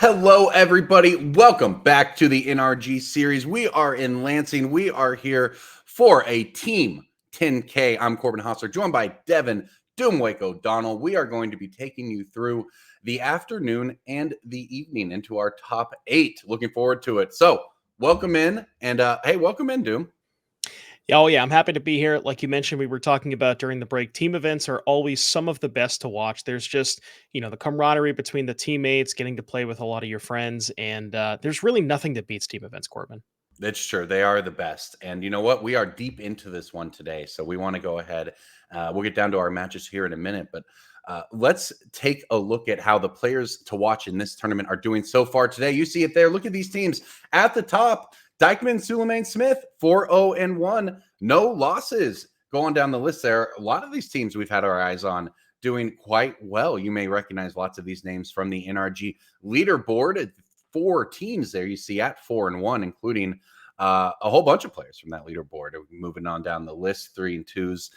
Hello, everybody. Welcome back to the NRG series. We are in Lansing. We are here for a Team 10K. I'm Corbin Hostler, joined by Devin Doomwake O'Donnell. We are going to be taking you through the afternoon and the evening into our top 8. Looking forward to it. So, welcome in. And hey, welcome in, Doom. Oh, yeah, I'm happy to be here. Like you mentioned, we were talking about during the break, team events are always some of the best to watch. There's just, the camaraderie between the teammates, getting to play with a lot of your friends, and there's really nothing that beats team events, Corbin. That's true. They are the best. And you know what? We are deep into this one today. So we want to go ahead. We'll get down to our matches here in a minute. But let's take a look at how the players to watch in this tournament are doing so far today. You see it there. Look at these teams at the top. Dykeman, Suleiman Smith, 4-0-1. No losses going down the list there. A lot of these teams we've had our eyes on doing quite well. You may recognize lots of these names from the NRG leaderboard. 4 teams there you see at 4-1, including a whole bunch of players from that leaderboard. Moving on down the list, 3 and 2s,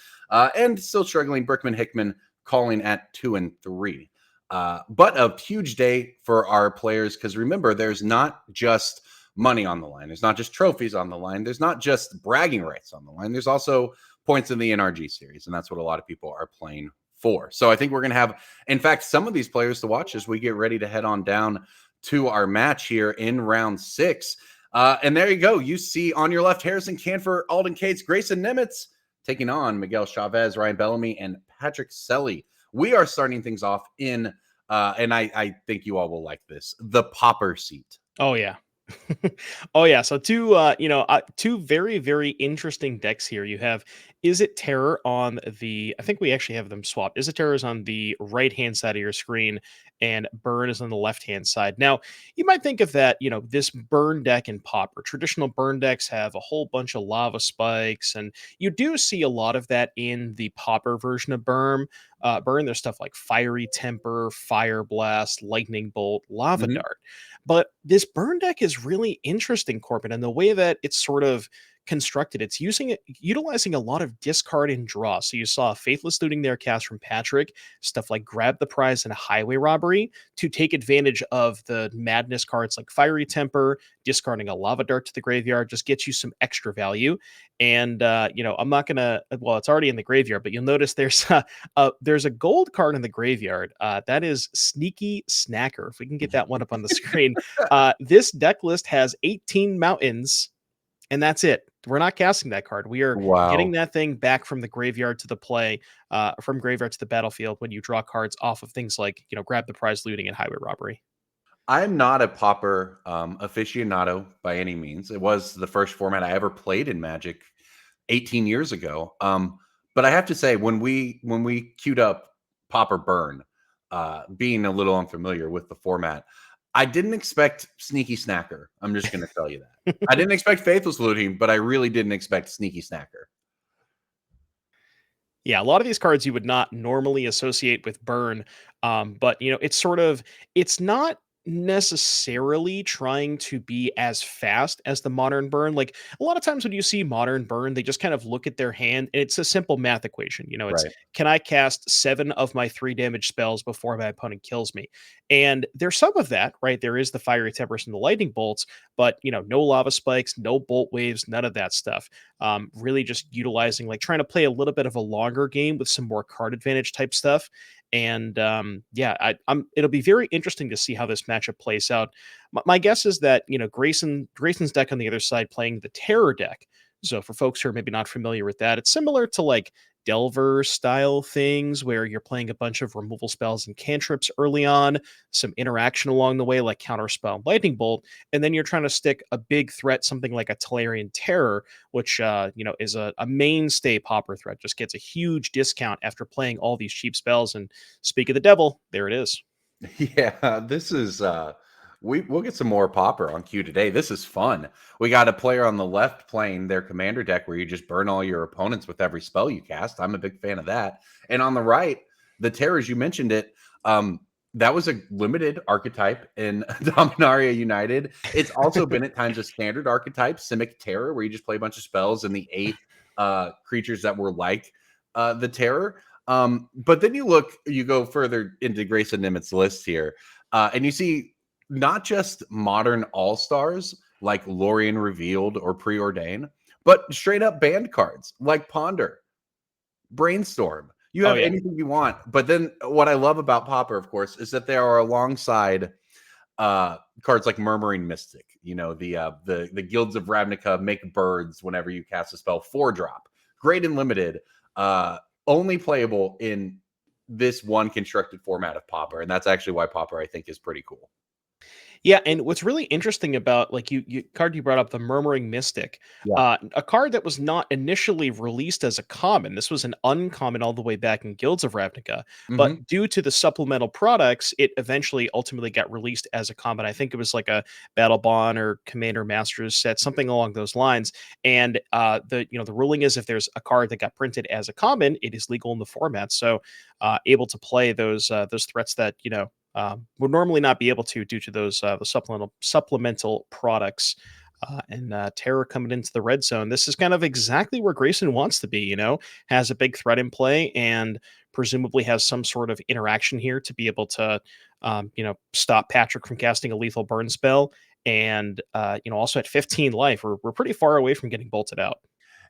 and still struggling. Brickman Hickman calling at 2 and 3. But a huge day for our players because remember, there's not just money on the line. There's not just trophies on the line. There's not just bragging rights on the line. There's also points in the NRG series, and that's what a lot of people are playing for. So I think we're going to have, in fact, some of these players to watch as we get ready to head on down to our match here in round 6. And there you go. You see on your left, Harrison Canfor, Alden Cates, Grayson Nimitz taking on Miguel Chavez, Ryan Bellamy, and Patrick Selly. We are starting things off in, and I think you all will like this, the popper seat. Oh, yeah. Oh yeah, so two very very interesting decks here. You have Is It Terror on the I think we actually have them swapped. Is It Terror is on the right hand side of your screen and Burn is on the left hand side. Now, you might think of that, this Burn deck and Popper. Traditional Burn decks have a whole bunch of lava spikes, and you do see a lot of that in the Popper version of Burn. There's stuff like Fiery Temper, Fire Blast, Lightning Bolt, Lava Mhm. Dart. But this burn deck is really interesting, Corbin, and the way that it's sort of constructed, it's utilizing a lot of discard and draw. So you saw Faithless Looting there cast from Patrick, stuff like Grab the Prize and Highway Robbery to take advantage of the madness cards like Fiery Temper, discarding a Lava Dart to the graveyard just gets you some extra value. And I'm not gonna. Well, it's already in the graveyard, but you'll notice there's a gold card in the graveyard. That is Sneaky Snacker. If we can get that one up on the screen, this deck list has 18 mountains, and that's it. We're not casting that card. We are getting Wow. that thing back from the graveyard to the play, from graveyard to the battlefield when you draw cards off of things like Grab the Prize, Looting, and Highway Robbery. I'm not a popper aficionado by any means. It was the first format I ever played in Magic 18 years ago. But I have to say, when we queued up Popper Burn, being a little unfamiliar with the format, I didn't expect Sneaky Snacker. I'm just going to tell you that. I didn't expect Faithless Looting, but I really didn't expect Sneaky Snacker. Yeah, a lot of these cards you would not normally associate with burn, but it's not necessarily trying to be as fast as the modern burn. Like a lot of times when you see modern burn, they just kind of look at their hand, and it's a simple math equation. It's Right. can I cast 7 of my 3 damage spells before my opponent kills me? And there's some of that, right? There is the fiery tempers and the lightning bolts, but no lava spikes, no bolt waves, none of that stuff. Really just utilizing, like trying to play a little bit of a longer game with some more card advantage type stuff. And yeah, it'll be very interesting to see how this matchup plays out. My guess is that Grayson's deck on the other side playing the Terror deck. So for folks who are maybe not familiar with that, it's similar to like Delver style things where you're playing a bunch of removal spells and cantrips early on, some interaction along the way like Counterspell and Lightning Bolt, and then you're trying to stick a big threat, something like a Talarian Terror, which is a mainstay popper threat, just gets a huge discount after playing all these cheap spells. And speak of the devil, there it is. Yeah, this is we'll get some more popper on queue today. This is fun. We got a player on the left playing their commander deck where you just burn all your opponents with every spell you cast. I'm a big fan of that. And on the right, the terrors, you mentioned it. That was a limited archetype in Dominaria United. It's also been at times a standard archetype, Simic Terror, where you just play a bunch of spells and the 8 creatures that were like the terror. But then you go further into Grayson Nimitz's list here, and you see not just modern all-stars like Lorien Revealed or Preordain, but straight up banned cards like Ponder, Brainstorm. You Oh have yeah. anything you want. But then what I love about Pauper, of course, is that they are alongside cards like Murmuring Mystic. You know, the Guilds of Ravnica make birds whenever you cast a spell, 4-drop. Great and limited. Uh Only playable in this one constructed format of Pauper. And that's actually why Pauper, I think, is pretty cool. Yeah, and what's really interesting about like you card you brought up, the Murmuring Mystic, Yeah. a card that was not initially released as a common. This was an uncommon all the way back in Guilds of Ravnica, but Hmm. due to the supplemental products, it eventually ultimately got released as a common. I think it was like a Battle Bond or Commander Masters set, something along those lines. And the ruling is if there's a card that got printed as a common, it is legal in the format. So able to play those threats that would normally not be able to due to those the supplemental products. And Terror coming into the red zone. This is kind of exactly where Grayson wants to be. Has a big threat in play and presumably has some sort of interaction here to be able to, stop Patrick from casting a lethal burn spell. And also at 15 life, we're pretty far away from getting bolted out.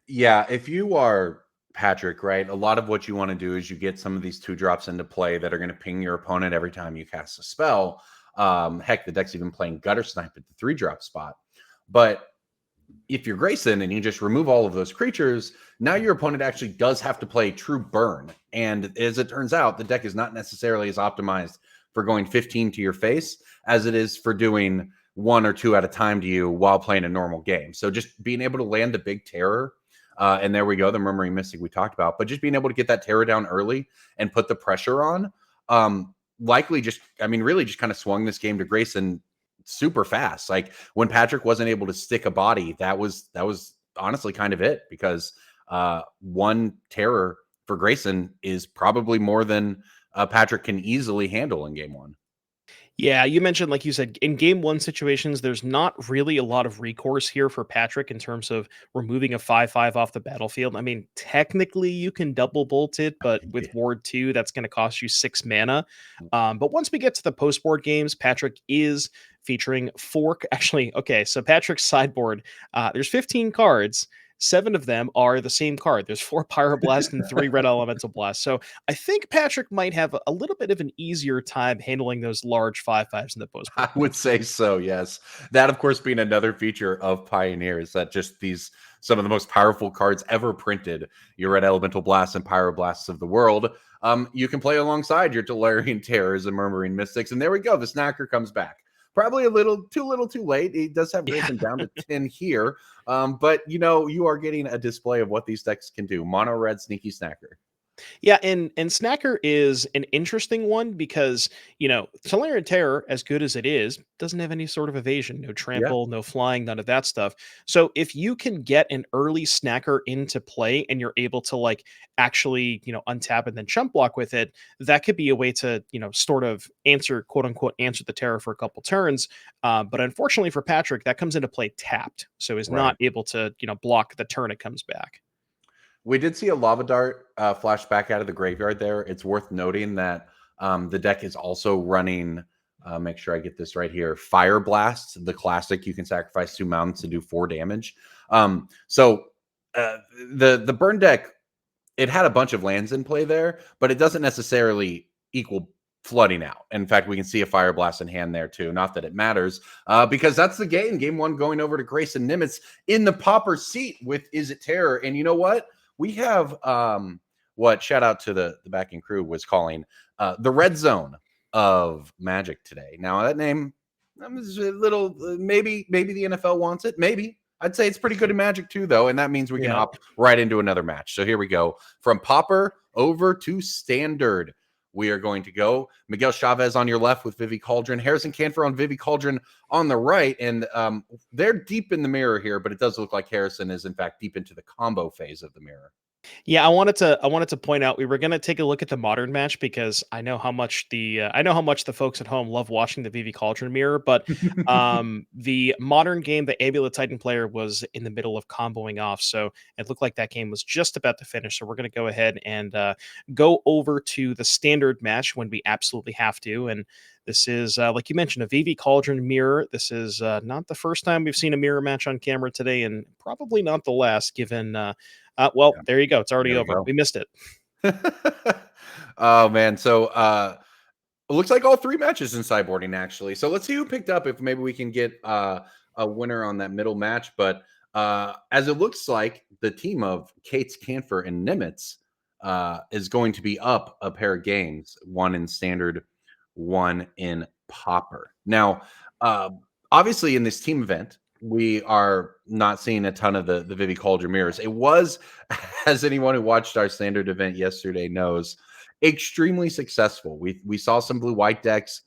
Yeah, if you are Patrick, right, a lot of what you want to do is you get some of these 2-drops into play that are going to ping your opponent every time you cast a spell. Heck, the deck's even playing Gutter Snipe at the 3-drop spot. But if you're Grayson and you just remove all of those creatures, now your opponent actually does have to play True Burn. And as it turns out, the deck is not necessarily as optimized for going 15 to your face as it is for doing 1 or 2 at a time to you while playing a normal game. So just being able to land a big terror, and there we go, the Murmuring Mystic we talked about, but just being able to get that terror down early and put the pressure on, likely just, I mean, really just kind of swung this game to Grayson super fast. Like when Patrick wasn't able to stick a body, that was honestly kind of it, because one terror for Grayson is probably more than Patrick can easily handle in game one. Yeah, you mentioned, like you said, in game one situations, there's not really a lot of recourse here for Patrick in terms of removing a 5/5 off the battlefield. I mean, technically you can double bolt it, but with Ward 2, that's going to cost you 6 mana. But once we get to the post board games, Patrick is featuring four. Actually, okay, so Patrick's sideboard, there's 15 cards. 7 of them are the same card. There's 4 Pyroblast and 3 Red Elemental Blast. So I think Patrick might have a little bit of an easier time handling those large 5/5s in the post I board would games. say so, yes. That, of course, being another feature of Pioneer is that just these some of the most powerful cards ever printed, your Red Elemental Blasts and Pyroblasts of the world, you can play alongside your Tolarian Terrors and Murmuring Mystics. And there we go. The Snacker comes back. Probably a little too late. He does have Yeah. Grayson down to 10 here. But you are getting a display of what these decks can do. Mono red sneaky snacker. Yeah, and Snacker is an interesting one because, Solarian Terror, as good as it is, doesn't have any sort of evasion, no Yeah. trample, no flying, none of that stuff. So if you can get an early Snacker into play and you're able to like actually, untap and then chump block with it, that could be a way to, sort of answer, quote unquote, answer the terror for a couple turns. But unfortunately for Patrick, that comes into play tapped, so is not Right. able to, block the turn it comes back. We did see a lava dart flash back out of the graveyard there. It's worth noting that the deck is also running, make sure I get this right here, Fire Blast, the classic. You can sacrifice 2 mountains to do 4 damage. So the burn deck, it had a bunch of lands in play there, but it doesn't necessarily equal flooding out. In fact, we can see a Fire Blast in hand there too. Not that it matters, because that's the game. Game one going over to Grayson Nimitz in the popper seat with Is It Terror? And you know what? We have what shout out to the backing crew was calling the red zone of Magic today. Now that name is a little maybe the NFL wants it. Maybe I'd say it's pretty good in Magic too, though, and that means we can Yeah. hop right into another match. So here we go from Popper over to Standard. We are going to go Miguel Chavez on your left with Vivi Cauldron, Harrison Canfer on Vivi Cauldron on the right, and they're deep in the mirror here, but it does look like Harrison is in fact deep into the combo phase of the mirror. Yeah, I wanted to point out we were gonna take a look at the modern match because I know how much the folks at home love watching the VV Cauldron mirror, but the modern game, the Amulet Titan player was in the middle of comboing off, so it looked like that game was just about to finish. So we're gonna go ahead and go over to the standard match when we absolutely have to. And this is, like you mentioned, a VV Cauldron mirror. This is not the first time we've seen a mirror match on camera today, and probably not the last, given well, Yeah, there you go. It's already there we over. go. We missed it. Oh man, so it looks like all three matches in sideboarding actually. So let's see who picked up. If maybe we can get a winner on that middle match. But as it looks like, the team of Kate's Canfer and Nimitz is going to be up a pair of games, one in standard, one in popper. Now, uh, obviously, in this team event, we are not seeing a ton of the Vivi Cauldron mirrors. It was, as anyone who watched our standard event yesterday knows, extremely successful. We saw some blue white decks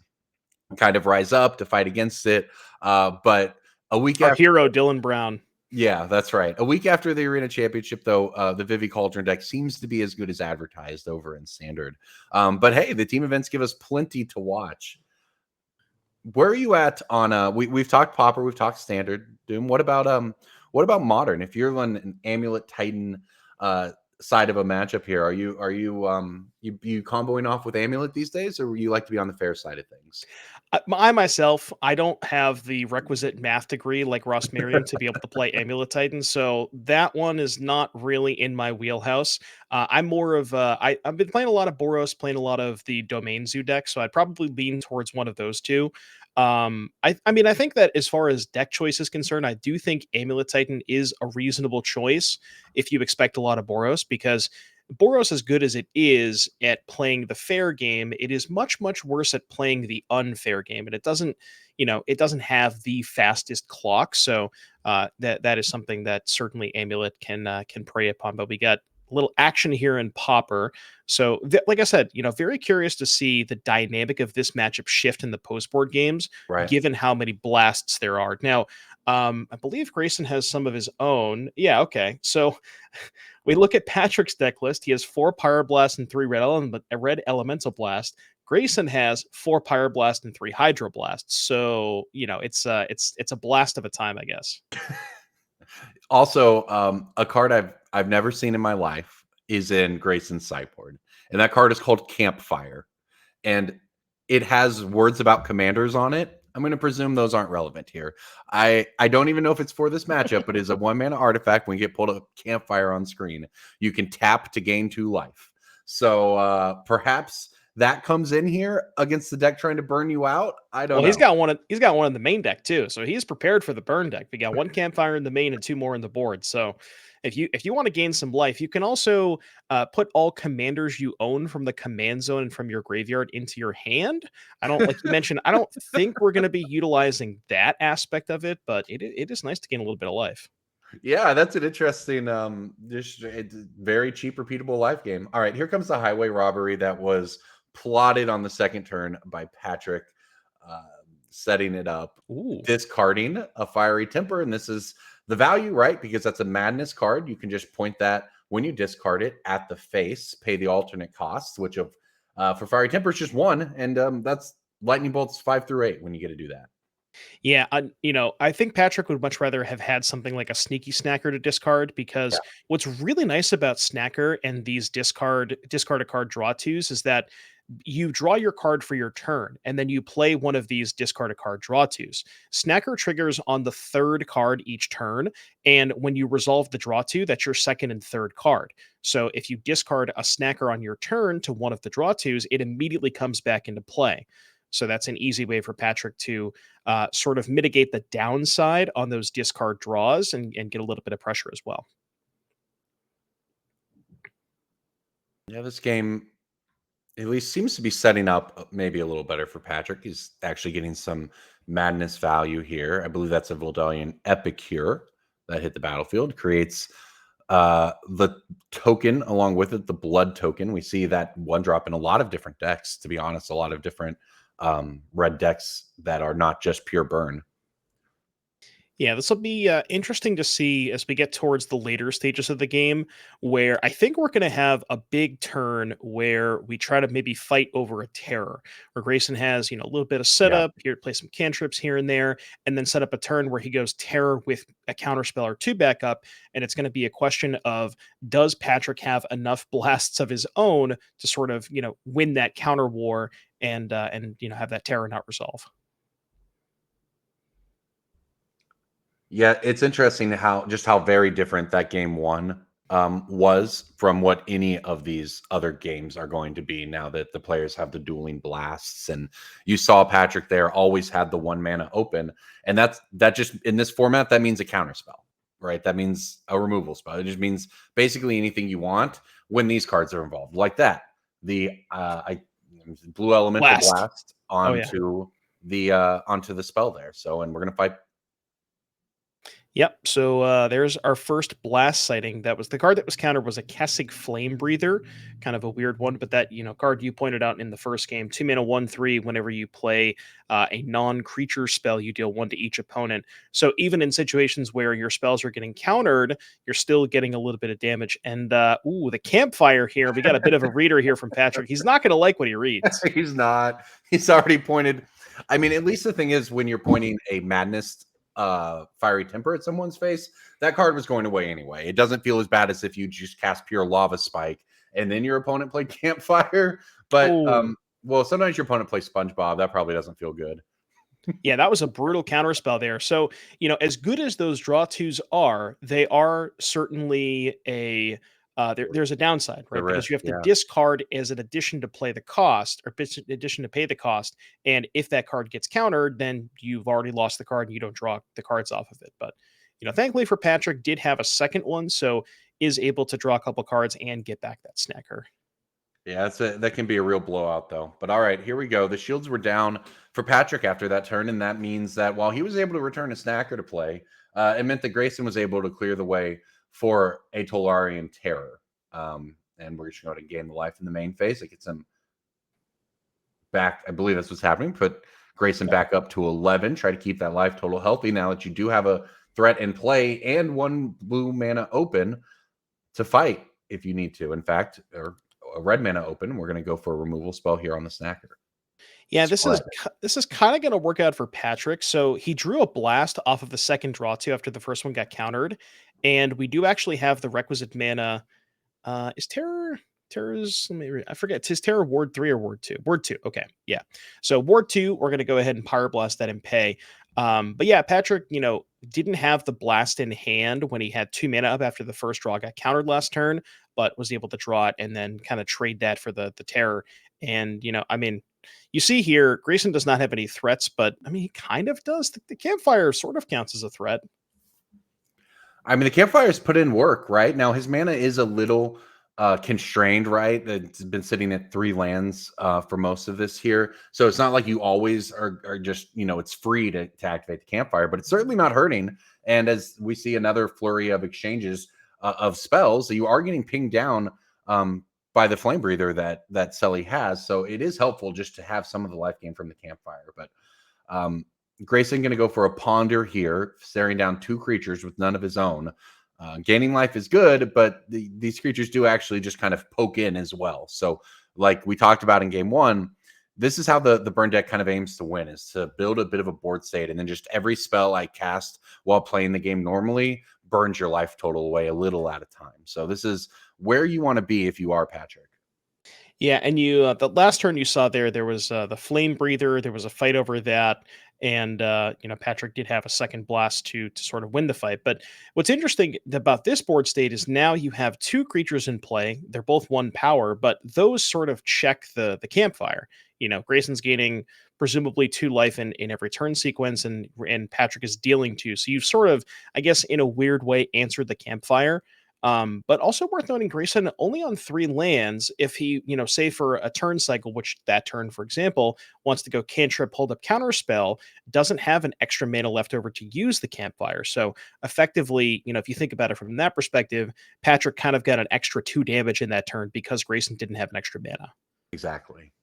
kind of rise up to fight against it, but a week Our after, hero, Dylan Brown. yeah, that's right. A week after the Arena Championship, though, the Vivi Cauldron deck seems to be as good as advertised over in Standard. But hey, the team events give us plenty to watch. Where are you at on we've talked popper, we've talked standard doom. What about modern? If you're on an amulet titan side of a matchup here, are you comboing off with amulet these days, or you like to be on the fair side of things? I myself, I don't have the requisite math degree like Ross Merriam to be able to play Amulet Titan, so that one is not really in my wheelhouse. I'm more of I've been playing a lot of Boros, playing a lot of the Domain Zoo deck, so I'd probably lean towards one of those two. I mean, I think that as far as deck choice is concerned, I do think Amulet Titan is a reasonable choice if you expect a lot of Boros, because Boros, as good as it is at playing the fair game, it is much, much worse at playing the unfair game. And it doesn't, it doesn't have the fastest clock. So that is something that certainly Amulet can prey upon. But we got a little action here in Popper. So, like I said, very curious to see the dynamic of this matchup shift in the post board games, Right. given how many blasts there are. Now, I believe Grayson has some of his own. Yeah, okay. So we look at Patrick's deck list. He has 4 Pyroblast and 3 red Elemental Blast. Grayson has 4 Pyroblast and 3 Hydroblast. So, it's a blast of a time, I guess. Also, a card I've never seen in my life is in Grayson's sideboard, and that card is called Campfire, and it has words about commanders on it. I'm going to presume those aren't relevant here. I don't even know if it's for this matchup, but it's a 1 mana artifact. When you get pulled a Campfire on screen, you can tap to gain 2 life. So perhaps that comes in here against the deck trying to burn you out. I don't Well, know. he's got one in the main deck too, so he's prepared for the burn deck. We got 1 campfire in the main and 2 more in the board. So if you want to gain some life, you can also put all commanders you own from the command zone and from your graveyard into your hand. I don't like you mentioned. I don't think we're going to be utilizing that aspect of it, but it is nice to gain a little bit of life. Yeah, that's an interesting, just it's very cheap, repeatable life game. All right, here comes the highway robbery that was plotted on the second turn by Patrick, uh, setting it up, Ooh. discarding a fiery temper, and this is the value, right? Because that's a madness card. You can just point that when you discard it at the face, pay the alternate costs, which of for fiery temper is just 1, and that's lightning bolts 5 through 8 when you get to do that. Yeah, I think Patrick would much rather have had something like a sneaky snacker to discard, because what's really nice about snacker and these discard a card draw twos is that you draw your card for your turn and then you play one of these discard a card draw twos. Snacker triggers on the 3rd card each turn, and when you resolve the draw two, that's your 2nd and 3rd card. So if you discard a snacker on your turn to one of the draw twos, it immediately comes back into play. So that's an easy way for Patrick to sort of mitigate the downside on those discard draws and get a little bit of pressure as well. Yeah, this game at least seems to be setting up maybe a little better for Patrick. He's actually getting some madness value here. I believe that's a Voldalian Epicure that hit the battlefield, creates the token along with it, the blood token. We see that 1 drop in a lot of different decks, to be honest, a lot of different red decks that are not just pure burn. Yeah, this will be interesting to see as we get towards the later stages of the game, where I think we're going to have a big turn where we try to maybe fight over a terror, where Grayson has a little bit of Yeah. setup here, play some cantrips here and there, and then set up a turn where he goes terror with a counterspell or two backup, and it's going to be a question of does Patrick have enough blasts of his own to sort of win that counter war and have that terror not resolve. Yeah, it's interesting how very different that game one was from what any of these other games are going to be now that the players have the dueling blasts. And you saw Patrick there always had the one mana open, and that just in this format that means a counter spell, right? That means a removal spell. It just means basically anything you want when these cards are involved, like that. The I blue elemental Blast. blast Oh yeah. onto the spell there. So, and we're gonna fight. Yep. So there's our first blast sighting. That was the card that was countered was a Kessig Flame Breather, kind of a weird one, but that card you pointed out in the first game, 2 mana 1/3. Whenever you play a non-creature spell, you deal one to each opponent. So even in situations where your spells are getting countered, you're still getting a little bit of damage. And the campfire here. We got a bit of a reader here from Patrick. He's not going to like what he reads. He's not. He's already pointed. I mean, at least the thing is when you're pointing a madness fiery temper at someone's face, that card was going away anyway. It doesn't feel as bad as if you just cast pure lava spike and then your opponent played campfire. But Oh, well, sometimes your opponent plays SpongeBob. That probably doesn't feel good. yeah, that was a brutal counterspell there. So, as good as those draw twos are, they are certainly there's a downside, The right? Because risk, you have to yeah. discard as an addition to play the cost, or addition to pay the cost. And if that card gets countered, then you've already lost the card and you don't draw the cards off of it. But, thankfully for Patrick, did have a second one, so is able to draw a couple cards and get back that snacker. Yeah, that can be a real blowout though. But all right, here we go. The shields were down for Patrick after that turn, and that means that while he was able to return a snacker to play, it meant that Grayson was able to clear the way for a Tolarian Terror. And we're just going to gain the life in the main phase. It gets him back. I believe that's what's happening. Put Grayson back up to 11. Try to keep that life total healthy now that you do have a threat in play and one blue mana open to fight if you need to. In fact, or a red mana open, we're going to go for a removal spell here on the snacker. Yeah, Spread. this is kind of going to work out for Patrick. So he drew a blast off of the second draw two after the first one got countered, and we do actually have the requisite mana. Is Terror's? I forget. Is Terror Ward 3 or Ward 2? Ward 2. Okay, yeah. So Ward 2, we're going to go ahead and Pyroblast that and pay. But yeah, Patrick, didn't have the blast in hand when he had 2 mana up after the first draw got countered last turn, but was able to draw it and then kind of trade that for the terror. And I mean, you see here, Grayson does not have any threats, but I mean, he kind of does. The campfire sort of counts as a threat. I mean, the campfire's put in work, right? Now his mana is a little constrained, right? It's been sitting at 3 lands for most of this here. So it's not like you always are just, it's free to activate the campfire, but it's certainly not hurting. And as we see another flurry of exchanges of spells, you are getting pinged down by the flame breather that Sully has. So it is helpful just to have some of the life gain from the campfire. But um, Grayson going to go for a ponder here, staring down 2 creatures with none of his own. Gaining life is good, but these creatures do actually just kind of poke in as well. So, like we talked about in game one, this is how the burn deck kind of aims to win: is to build a bit of a board state, and then just every spell I cast while playing the game normally burns your life total away a little at a time. So this is where you want to be if you are Patrick. Yeah, and the last turn you saw there was the flame breather. There was a fight over that, and Patrick did have a second blast to sort of win the fight. But what's interesting about this board state is now you have 2 creatures in play. They're both 1 power, but those sort of check the campfire. Grayson's gaining presumably 2 life in every turn sequence, and Patrick is dealing 2. So you've sort of, I guess, in a weird way, answered the campfire. But also worth noting, Grayson only on 3 lands. If he, say for a turn cycle, which that turn, for example, wants to go cantrip, hold up, counter spell, doesn't have an extra mana left over to use the campfire. So effectively, if you think about it from that perspective, Patrick kind of got an extra 2 damage in that turn because Grayson didn't have an extra mana. Exactly.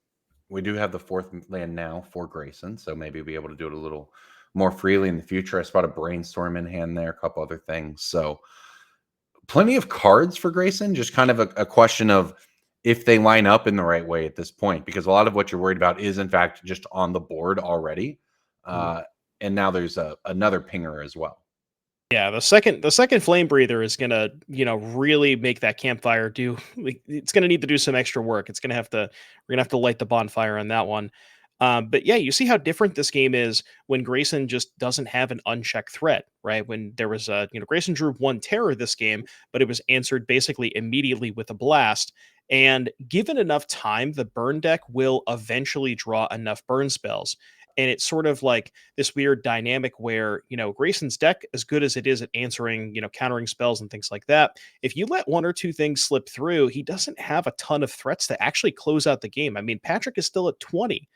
We do have the 4th land now for Grayson, so maybe be able to do it a little more freely in the future. I spot a brainstorm in hand there, a couple other things. So plenty of cards for Grayson, just kind of a question of if they line up in the right way at this point, because a lot of what you're worried about is in fact just on the board already. Mhm. Uh, and now there's another pinger as well. Yeah, the second flame breather is gonna, really make that campfire do like, it's gonna need to do some extra work. We're gonna have to light the bonfire on that one. But yeah, you see how different this game is when Grayson just doesn't have an unchecked threat, right? When there was Grayson drew one terror this game, but it was answered basically immediately with a blast. And given enough time, the burn deck will eventually draw enough burn spells. And it's sort of like this weird dynamic where, Grayson's deck, as good as it is at answering, countering spells and things like that, if you let one or two things slip through, he doesn't have a ton of threats to actually close out the game. I mean, Patrick is still at 20.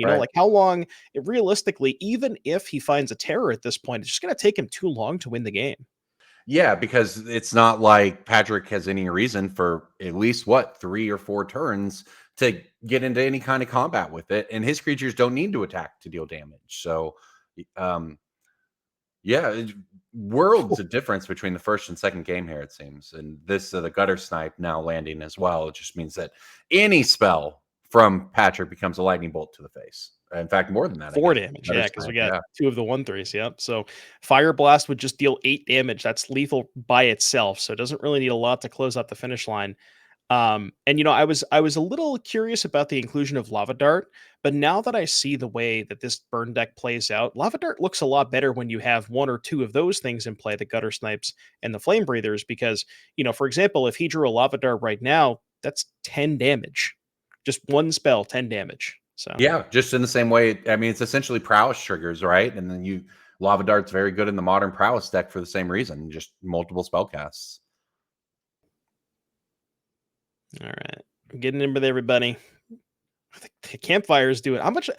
Right. Like how long, realistically, even if he finds a terror at this point, it's just going to take him too long to win the game. Yeah, because it's not like Patrick has any reason for at least what 3 or 4 turns to get into any kind of combat with it, and his creatures don't need to attack to deal damage. So, um, yeah, worlds of difference between the first and second game here, it seems. And this the gutter snipe now landing as well. It just means that any spell from Patrick becomes a lightning bolt to the face. In fact, more than that, I 4 guess. damage, Gutter yeah, because we snipe, got yeah. 2 of the 1/3s, yep, so Fire Blast would just deal 8 damage, that's lethal by itself, so it doesn't really need a lot to close out the finish line. And I was a little curious about the inclusion of Lava Dart, but now that I see the way that this burn deck plays out, Lava Dart looks a lot better when you have 1 or 2 of those things in play, the Gutter Snipes and the Flame Breathers, because, for example, if he drew a Lava Dart right now, that's 10 damage. Just 1 spell, 10 damage, so Yeah, just in the same way. I mean, it's essentially prowess triggers, right? And then Lava Dart's very good in the modern prowess deck for the same reason, just multiple spell casts. alright. I'm getting in with everybody. The campfire's doing how much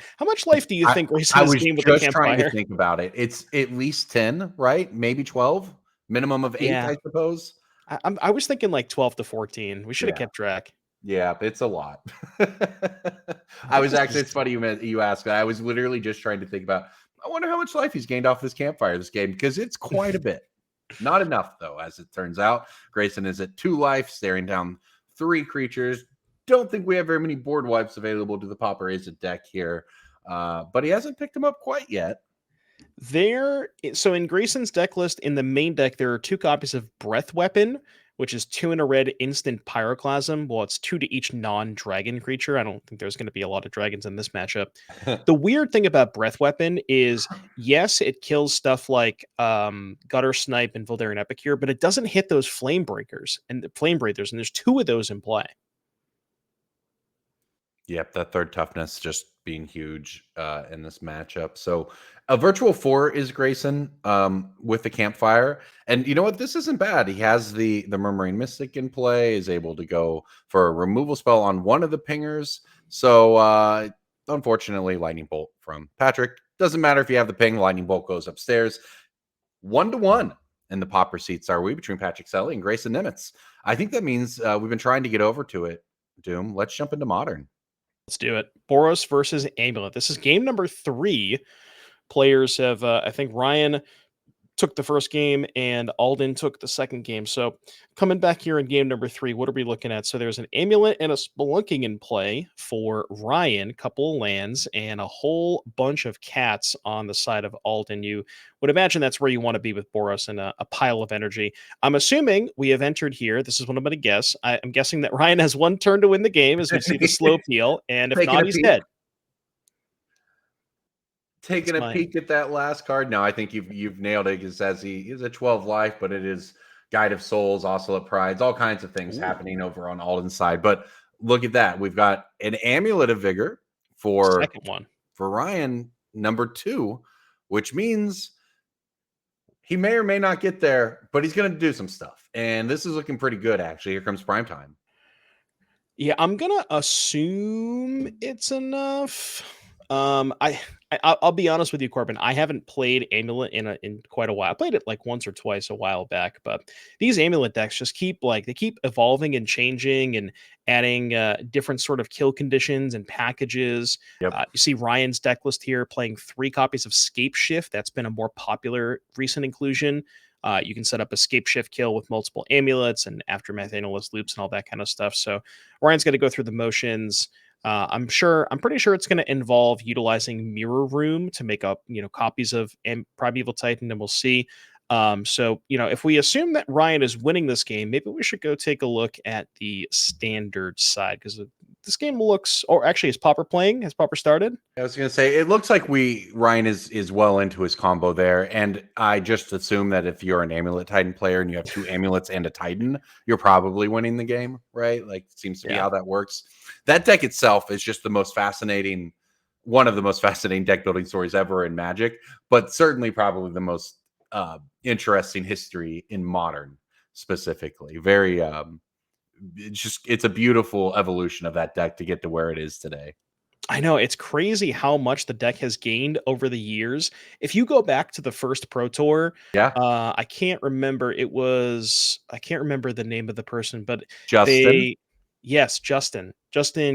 life do you I think Grayson I has was gained with the just trying to campfire? think about it. It's at least 10, right? Maybe 12, minimum of 8, Yeah. I suppose. I was thinking like 12 to 14. We should have Yeah. kept track. Yeah, it's a lot. I I think was this actually is it's funny you asked. I was literally just trying to think about, I wonder how much life he's gained off this campfire this game, because it's quite a bit. Not enough, though, as it turns out. Grayson is at 2 life, staring down 3 creatures. Don't think we have very many board wipes available to the Paparazzi deck here, but he hasn't picked them up quite yet. so in Grayson's deck list in the main deck there are 2 copies of Breath Weapon, which is 2 in a red instant pyroclasm. Well, it's 2 to each non-dragon creature. I don't think there's going to be a lot of dragons in this matchup. The weird thing about Breath Weapon is, yes, it kills stuff like Gutter Snipe and Voldaren Epicure, but it doesn't hit those flame breakers and the flame breathers, and there's 2 of those in play. Yep, that third toughness just being huge in this matchup. So a virtual 4 is Grayson with the campfire. And you know what? This isn't bad. He has the Murmuring Mystic in play, is able to go for a removal spell on one of the pingers. So unfortunately, Lightning Bolt from Patrick. Doesn't matter if you have the ping, Lightning Bolt goes upstairs. 1-1 in the popper seats are we between Patrick Selly and Grayson Nimitz. I think that means we've been trying to get over to it, Doom. Let's jump into modern. Let's do it. Boros versus Amulet. This is game number 3. Players have, I think Ryan took the first game and Alden took the second game. So coming back here in game number 3, what are we looking at? So there's an Amulet and a Spelunking in play for Ryan, couple of lands, and a whole bunch of cats on the side of Alden. You would imagine that's where you want to be with Boros and a pile of energy. I'm assuming we have entered here. This is what I'm going to guess. I'm guessing that Ryan has 1 turn to win the game as we see the slow peel, and if Taking not, a he's peek. dead. That's Taking a mine. peek at that last card. No, I think you've nailed it. It says he is a 12 life, but it is Guide of Souls, Ocelot Prides, all kinds of things Ooh, happening over on Alden's side. But look at that. We've got an Amulet of Vigor for second one. Ryan, number 2, which means he may or may not get there, but he's going to do some stuff. And this is looking pretty good, actually. Here comes prime time. Yeah, I'm gonna assume it's enough. I'll be honest with you, Corbin. I haven't played Amulet in quite a while. I played it like once or twice a while back, but these Amulet decks just keep they keep evolving and changing and adding different sort of kill conditions and packages. Yep. You see Ryan's deck list here playing 3 copies of Scape Shift. That's been a more popular recent inclusion. You can set up a Scape Shift kill with multiple amulets and aftermath analyst loops and all that kind of stuff. So Ryan's going to go through the motions. I'm pretty sure it's going to involve utilizing Mirror Room to make up, copies of Primeval Titan, and we'll see. So, if we assume that Ryan is winning this game, maybe we should go take a look at the standard side because this game looks, or actually, is Popper playing? Has Popper started? I was gonna say it looks like Ryan is well into his combo there, and I just assume that if you're an Amulet Titan player and you have 2 amulets and a Titan, you're probably winning the game, right? Like seems to be Yeah. how that works. That deck itself is just the most fascinating, one of the most fascinating deck building stories ever in Magic, but certainly probably the most interesting history in modern specifically. Very it's a beautiful evolution of that deck to get to where it is today. I know it's crazy how much the deck has gained over the years. If you go back to the first Pro Tour, Yeah. I can't remember the name of the person, but Justin. they yes, Justin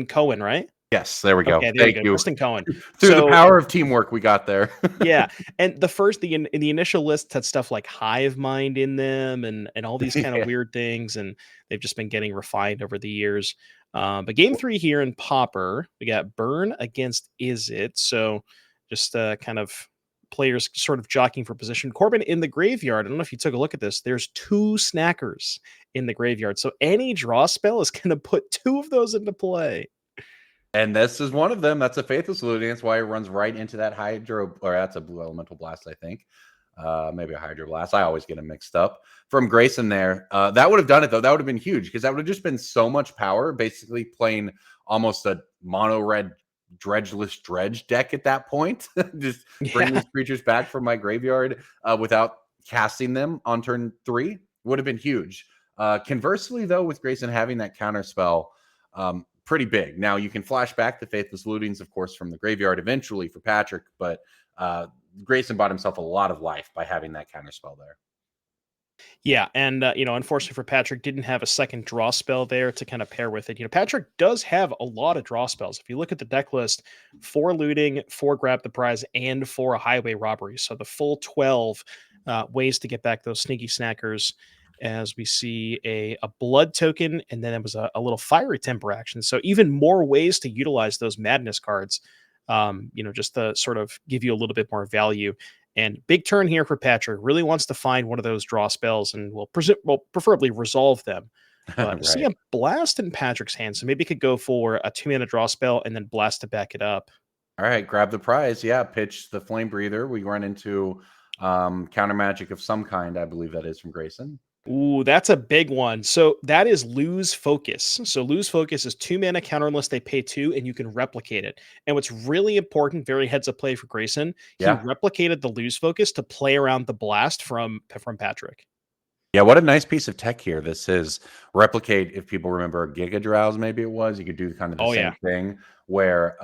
Cohen, right? Yes, there we go. Okay, there you Thank go, you. Justin Cohen. Through the So power of teamwork, we got there. yeah, and the initial list had stuff like Hive Mind in them and all these kind of Yeah. weird things, and they've just been getting refined over the years. But game 3 here in Pauper, we got Burn against Is It. So just kind of players sort of jockeying for position. Corbin in the graveyard. I don't know if you took a look at this. There's 2 snackers in the graveyard. So any draw spell is going to put 2 of those into play. And this is one of them. That's a Faithless Looting. That's why it runs right into that Hydro, or that's a Blue Elemental Blast, I think. Maybe a Hydro Blast. I always get them mixed up. From Grayson there. That would have done it, though. That would have been huge because that would have just been so much power, basically playing almost a mono red dredgeless dredge deck at that point. Just bring Yeah. these creatures back from my graveyard without casting them on turn 3 would have been huge. Conversely, though, with Grayson having that counter spell, pretty big. Now you can flash back the Faithless Lootings, of course, from the graveyard eventually for Patrick, but Grayson bought himself a lot of life by having that counter spell there. Yeah, and unfortunately for Patrick, didn't have a second draw spell there to kind of pair with it. Patrick does have a lot of draw spells. If you look at the deck list, 4 looting, 4 grab the prize, and 4 highway robbery. So the full 12 ways to get back those sneaky snackers. As we see a blood token, and then it was a little fiery temper action. So even more ways to utilize those madness cards. Just to sort of give you a little bit more value. And big turn here for Patrick. Really wants to find one of those draw spells and will preferably resolve them. But I see Right. a blast in Patrick's hand, so maybe he could go for a 2-mana draw spell and then blast to back it up. All right, grab the prize. Yeah, pitch the Flame Breather. We run into counter magic of some kind, I believe that is from Grayson. Ooh, that's a big one. So that is lose focus. So lose focus is 2 mana counter unless they pay 2, and you can replicate it. And what's really important, very heads up play for Grayson, he Yeah. replicated the lose focus to play around the blast from Patrick. Yeah, what a nice piece of tech here. This is replicate. If people remember Giga Drowse, maybe it was, you could do kind of the Oh same yeah. thing where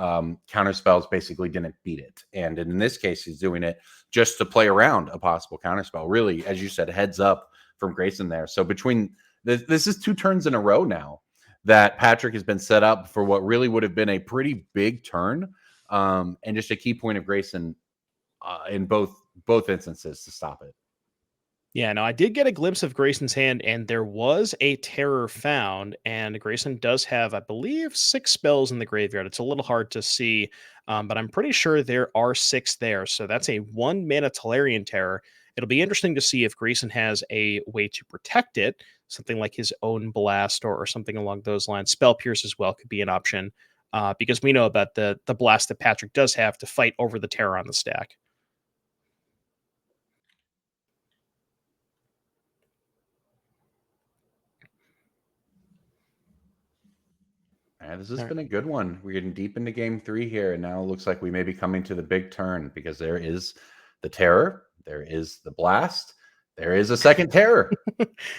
counter spells basically didn't beat it. And in this case, he's doing it just to play around a possible counter spell. Really, as you said, heads up from Grayson there. So between this is 2 turns in a row now that Patrick has been set up for what really would have been a pretty big turn. And just a key point of Grayson in both instances to stop it. Yeah, no, I did get a glimpse of Grayson's hand, and there was a terror found. And Grayson does have, I believe, 6 spells in the graveyard. It's a little hard to see, but I'm pretty sure there are 6 there. So that's a 1 mana Talarian terror. It'll be interesting to see if Grayson has a way to protect it, something like his own blast or something along those lines. Spell Pierce as well could be an option, because we know about the blast that Patrick does have to fight over the terror on the stack. This has All right. been a good one. We're getting deep into game 3 here, and now it looks like we may be coming to the big turn because there is the terror, there is the blast, there is a second terror.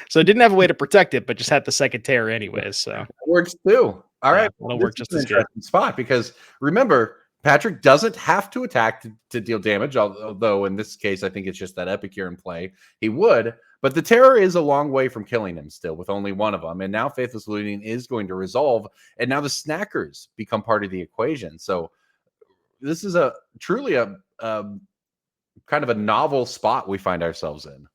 So it didn't have a way to protect it, but just had the second terror anyways. So That works too. All yeah, right, well, it'll this work is just an as good. interesting spot because remember, Patrick doesn't have to attack to deal damage, although in this case, I think it's just that Epicure in play. He would, but the Terror is a long way from killing him still with only one of them. And now Faithless Looting is going to resolve, and now the Snackers become part of the equation. So this is a truly a kind of a novel spot we find ourselves in.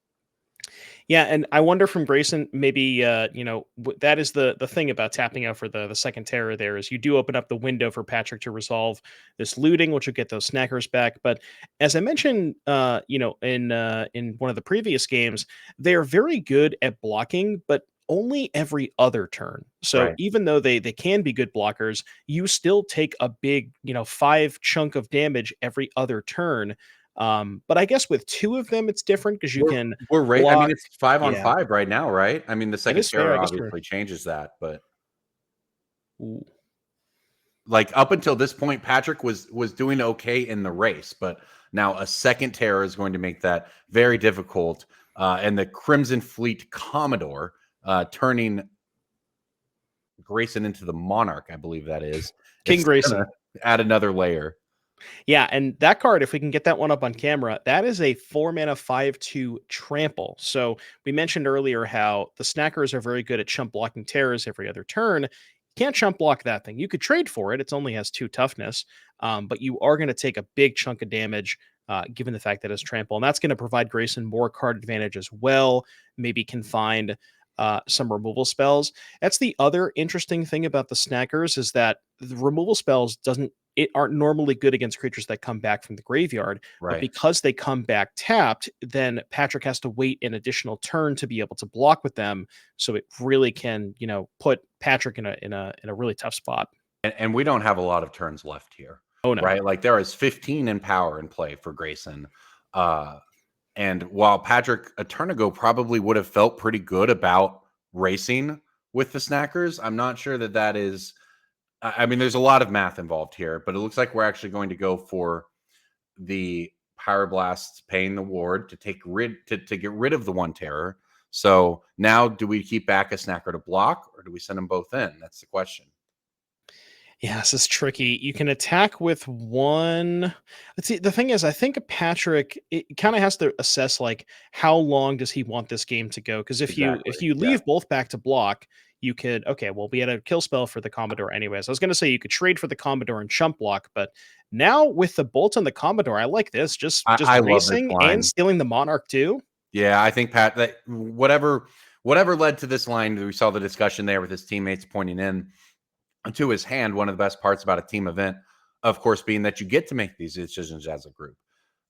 Yeah, and I wonder from Grayson, maybe that is the thing about tapping out for the second terror. There is you do open up the window for Patrick to resolve this looting, which will get those snackers back. But as I mentioned, in one of the previous games, they are very good at blocking, but only every other turn. So Right. even though they can be good blockers, you still take a big 5 chunk of damage every other turn. But I guess with two of them, it's different because you We're can we're right. I mean, block. it's 5 on Yeah, 5 right now, right? I mean, the that second is fair. terror I guess we're obviously changes that, but ooh. like up until this point, Patrick was doing okay in the race, but now a second terror is going to make that very difficult. And the Crimson Fleet Commodore turning Grayson into the Monarch, I believe that is. King It's gonna Grayson. add another layer. Yeah, and that card, if we can get that one up on camera, that is a 4 mana 5/2 trample. So we mentioned earlier how the snackers are very good at chump blocking terrors every other turn. You can't chump block that thing. You could trade for it. It only has 2 toughness, but you are going to take a big chunk of damage given the fact that it's trample. And that's going to provide Grayson more card advantage as well. Maybe can find some removal spells. That's the other interesting thing about the snackers is that the removal spells doesn't it aren't normally good against creatures that come back from the graveyard, but Right. because they come back tapped, then Patrick has to wait an additional turn to be able to block with them. So it really can, put Patrick in a really tough spot. And we don't have a lot of turns left here, Oh no. right? Like there is 15 in power in play for Grayson. Uh, and while Patrick a turn ago probably would have felt pretty good about racing with the Snackers, I'm not sure that that is. I mean, there's a lot of math involved here, but it looks like we're actually going to go for the Pyroblast paying the ward to to get rid of the one terror. So now, do we keep back a Snacker to block, or do we send them both in? That's the question. Yeah, this is tricky. You can attack with one. Let's see. The thing is, I think Patrick it kind of has to assess like how long does he want this game to go? Because if Exactly. you Yeah. leave both back to block, you could okay. Well, we had a kill spell for the Commodore anyways. I was gonna say you could trade for the Commodore and chump block, but now with the bolt on the Commodore, I like this. Just I love this racing and line. stealing the Monarch too. Yeah, I think Pat that whatever led to this line, we saw the discussion there with his teammates pointing in to his hand. One of the best parts about a team event, of course, being that you get to make these decisions as a group.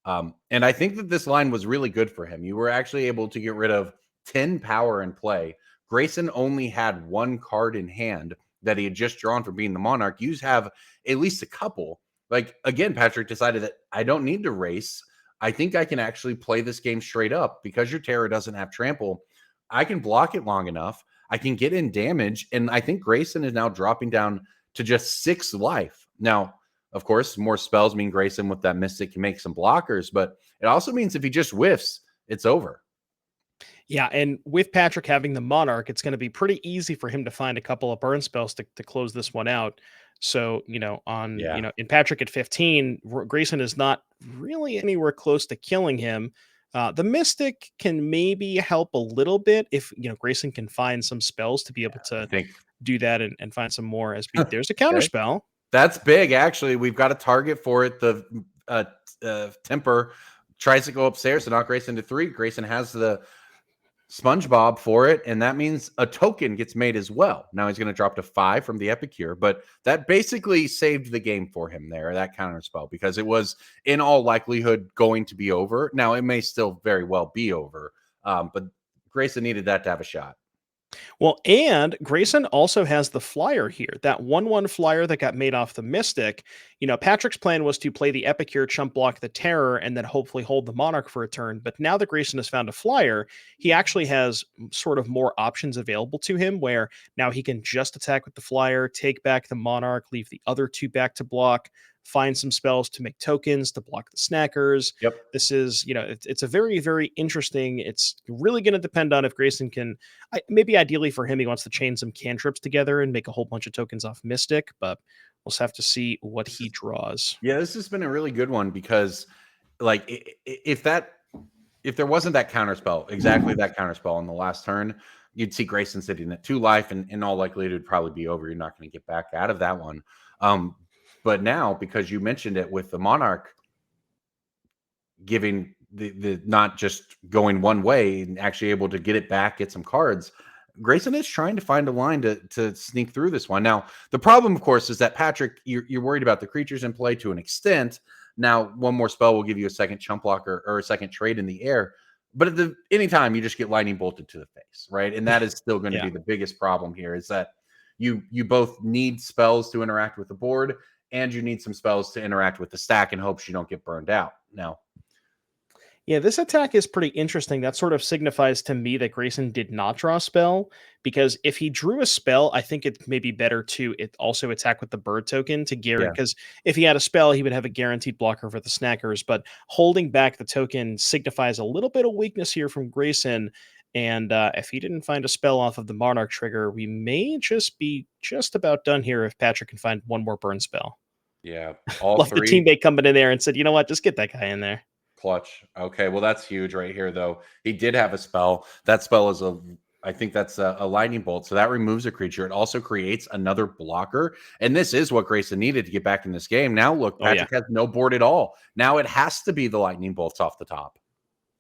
And I think that this line was really good for him. You were actually able to get rid of 10 power in play. Grayson only had one card in hand that he had just drawn for being the Monarch. You have at least a couple. Like, again, Patrick decided that I don't need to race. I think I can actually play this game straight up because your Terror doesn't have trample. I can block it long enough. I can get in damage. And I think Grayson is now dropping down to just 6 life. Now, of course, more spells mean Grayson with that Mystic can make some blockers, but it also means if he just whiffs, it's over. Yeah, and with Patrick having the Monarch, it's going to be pretty easy for him to find a couple of burn spells to close this one out. So, Yeah. in Patrick at 15, Grayson is not really anywhere close to killing him. The Mystic can maybe help a little bit if, Grayson can find some spells to be able I to think do that and find some more there's a counter okay. spell. That's big, actually. We've got a target for it. The Temper tries to go upstairs to knock Grayson to 3. Grayson has the SpongeBob for it, and that means a token gets made as well. Now he's going to drop to 5 from the Epicure, but that basically saved the game for him there, that counter spell, because it was in all likelihood going to be over. Now it may still very well be over, but Grayson needed that to have a shot. Well, and Grayson also has the flyer here. That 1/1 flyer that got made off the Mystic. Patrick's plan was to play the Epicure, chump block the Terror, and then hopefully hold the Monarch for a turn. But now that Grayson has found a flyer, he actually has sort of more options available to him where now he can just attack with the flyer, take back the Monarch, leave the other 2 back to block, find some spells to make tokens to block the snackers. Yep. This is, it's a very, very interesting. It's really going to depend on if Grayson can maybe ideally for him, he wants to chain some cantrips together and make a whole bunch of tokens off Mystic, but We'll just have to see what he draws. Yeah, this has been a really good one because, like, if there wasn't that counterspell, exactly that counterspell on the last turn, you'd see Grayson sitting at 2 life, and in all likelihood, it'd probably be over. You're not going to get back out of that one. But now, because you mentioned it with the Monarch giving the not just going one way and actually able to get it back, get some cards, Grayson is trying to find a line to sneak through this one. Now, the problem, of course, is that Patrick, you're worried about the creatures in play to an extent. Now, one more spell will give you a second chump blocker or a second trade in the air. But at the anytime you just get lightning bolted to the face, right? And that is still going to Yeah. be the biggest problem here, is that you both need spells to interact with the board, and you need some spells to interact with the stack in hopes you don't get burned out. Now, Yeah, this attack is pretty interesting. That sort of signifies to me that Grayson did not draw a spell, because if he drew a spell, I think it may be better to also attack with the bird token to guarantee, yeah, because if he had a spell, he would have a guaranteed blocker for the snackers. But holding back the token signifies a little bit of weakness here from Grayson. And if he didn't find a spell off of the Monarch trigger, we may just be just about done here if Patrick can find one more burn spell. yeah, all Love the three. teammate coming in there and said, you know what, just get that guy in there. Clutch. Okay, well that's huge right here, though. He did have a spell. That spell is I think that's a lightning bolt. So that removes a creature. It also creates another blocker. And this is what Grayson needed to get back in this game. Now look, Oh, yeah. Patrick has no board at all. Now it has to be the lightning bolts off the top.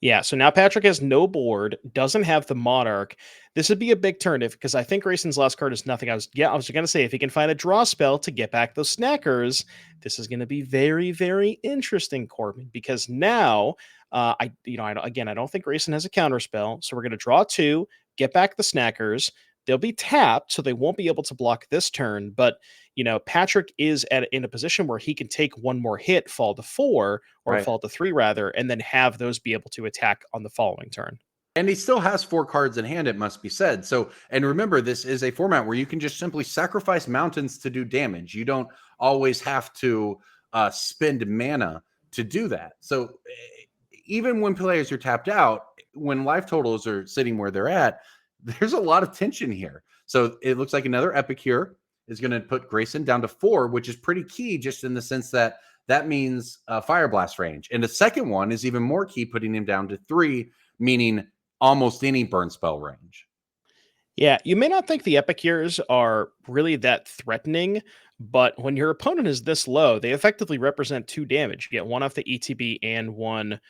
Yeah, so now Patrick has no board, doesn't have the Monarch. This would be a big turn because I think Grayson's last card is nothing. I was going to say, if he can find a draw spell to get back those snackers, this is going to be very, very interesting, Corbin. Because now, I don't think Grayson has a counter spell, so we're going to draw 2, get back the snackers. They'll be tapped, so they won't be able to block this turn. But Patrick is in a position where he can take one more hit, fall to 4, or Right. fall to 3 rather, and then have those be able to attack on the following turn. And he still has 4 cards in hand, it must be said. So, and remember, this is a format where you can just simply sacrifice mountains to do damage. You don't always have to spend mana to do that. So, even when players are tapped out, when life totals are sitting where they're at, there's a lot of tension here. So, it looks like another Epicure is going to put Grayson down to 4, which is pretty key, just in the sense that that means Fire Blast range. And the second one is even more key, putting him down to 3, meaning almost any burn spell range. Yeah, you may not think the Epicures are really that threatening, but when your opponent is this low, they effectively represent 2 damage. You get 1 off the ETB and 1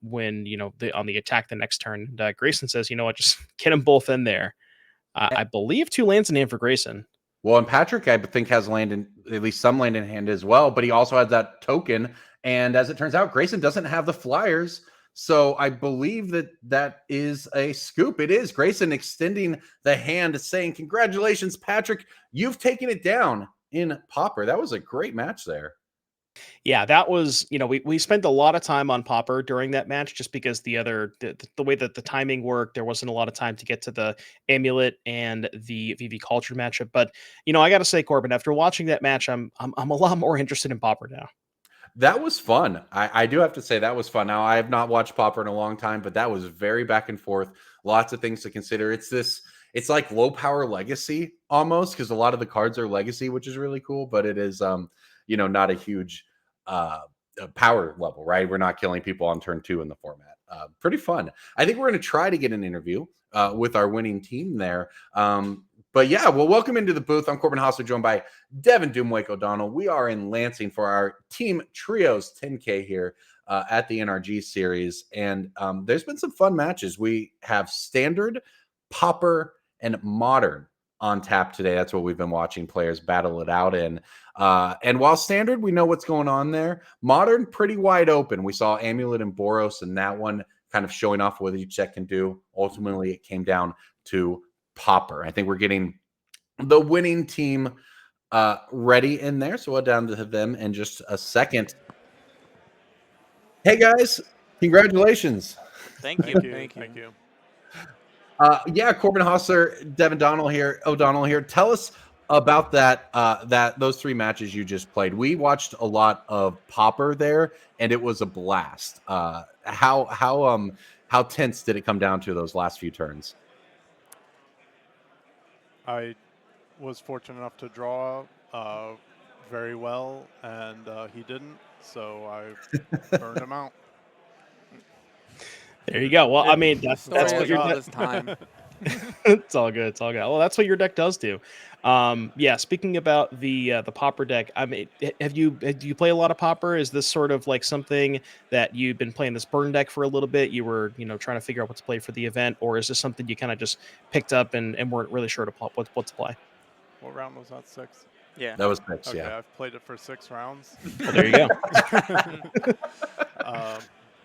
when on the attack the next turn. And, Grayson says, you know what, just get them both in there. I believe 2 lands in hand for Grayson. Well, and Patrick, I think, has land in at least some land in hand as well, but he also has that token. And as it turns out, Grayson doesn't have the flyers. So I believe that is a scoop. It is Grayson extending the hand, saying, "Congratulations, Patrick. You've taken it down in Pauper." That was a great match there. Yeah, that was, we spent a lot of time on Popper during that match just because the way that the timing worked, there wasn't a lot of time to get to the Amulet and the VV Culture matchup. But, I got to say, Corbin, after watching that match, I'm a lot more interested in Popper now. That was fun. I do have to say that was fun. Now, I have not watched Pauper in a long time, but that was very back and forth. Lots of things to consider. It's like low power legacy almost, because a lot of the cards are legacy, which is really cool, but it is not a huge power level, right? We're not killing people on turn 2 in the format. Pretty fun. I think we're going to try to get an interview with our winning team there. But yeah, well, welcome into the booth. I'm Corbin Hausler, joined by Devin Doomwake O'Donnell. We are in Lansing for our Team Trios 10K here at the NRG series. And there's been some fun matches. We have Standard, Pauper, and Modern on tap today. That's what we've been watching players battle it out in. And while Standard, we know what's going on there. Modern, pretty wide open. We saw Amulet and Boros, and that one kind of showing off what each set can do. Ultimately, it came down to Pauper. I think we're getting the winning team ready in there. So we'll down to them in just a second. Hey guys, congratulations. Thank you. Thank you. Yeah, Corbin Hostler, Devin O'Donnell here. Tell us about those 3 matches you just played. We watched a lot of Pauper there, and it was a blast. How tense did it come down to those last few turns? I was fortunate enough to draw very well, and he didn't, so I burned him out. There you go. Well, I mean, that's Story what has your all deck. this time. It's all good. It's all good. Well, that's what your deck does do. Yeah. Speaking about the Popper deck, I mean, do you play a lot of Popper? Is this sort of like something that you've been playing this burn deck for a little bit? You were trying to figure out what to play for the event, or is this something you kind of just picked up and weren't really sure to what to play? What round was that? 6? Yeah. That was six, Okay, yeah. I've played it for 6 rounds. Well, there you go.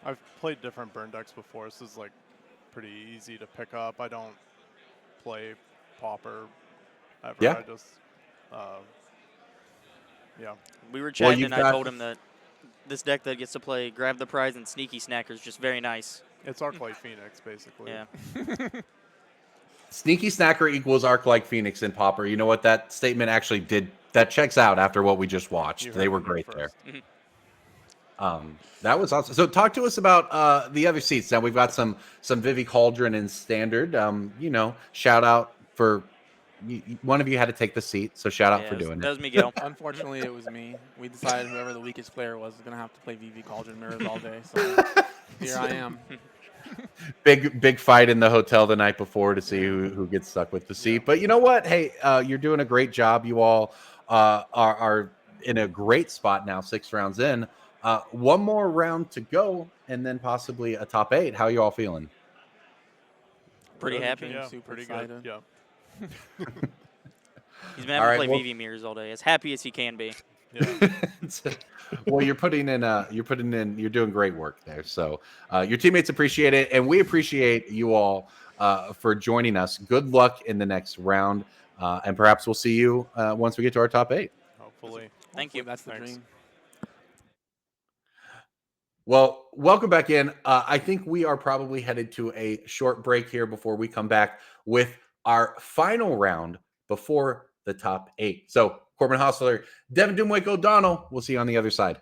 I've played different burn decks before. This is like pretty easy to pick up. I don't play Pauper ever. Yeah. I just, yeah. We were chatting, you've and I got- told him that this deck that gets to play Grab the Prize and Sneaky Snacker is just very nice. It's Arclight Phoenix, basically. Yeah. Sneaky Snacker equals Arc like Phoenix and Popper. You know what? That statement actually that checks out after what we just watched. You They heard were it here great there. first. That was awesome. So talk to us about the other seats. Now we've got some Vivi Cauldron in standard. Shout out for one of you had to take the seat, so shout out for doing That it. was Miguel. Unfortunately, it was me. We decided whoever the weakest player was going to have to play VV Cauldron Mirrors all day. So here I am. Big fight in the hotel the night before to see who gets stuck with the seat. Yeah. But you know what? Hey, you're doing a great job. You all are in a great spot now, 6 rounds in. One more round to go, and then possibly a top 8. How you all feeling? Pretty Good. happy. Yeah, Super pretty excited. good. Yeah. He's been having All to right, play well- VV Mirrors all day. As happy as he can be. Yeah. Well, you're doing great work there. So your teammates appreciate it, and we appreciate you all for joining us. Good luck in the next round, and perhaps we'll see you once we get to our top 8. Hopefully. Thank you. Hopefully that's the Thanks. dream. Well, welcome back in. I think we are probably headed to a short break here before we come back with our final round before the top 8. So Corbin Hostler, Devin Dumwake O'Donnell, we'll see you on the other side.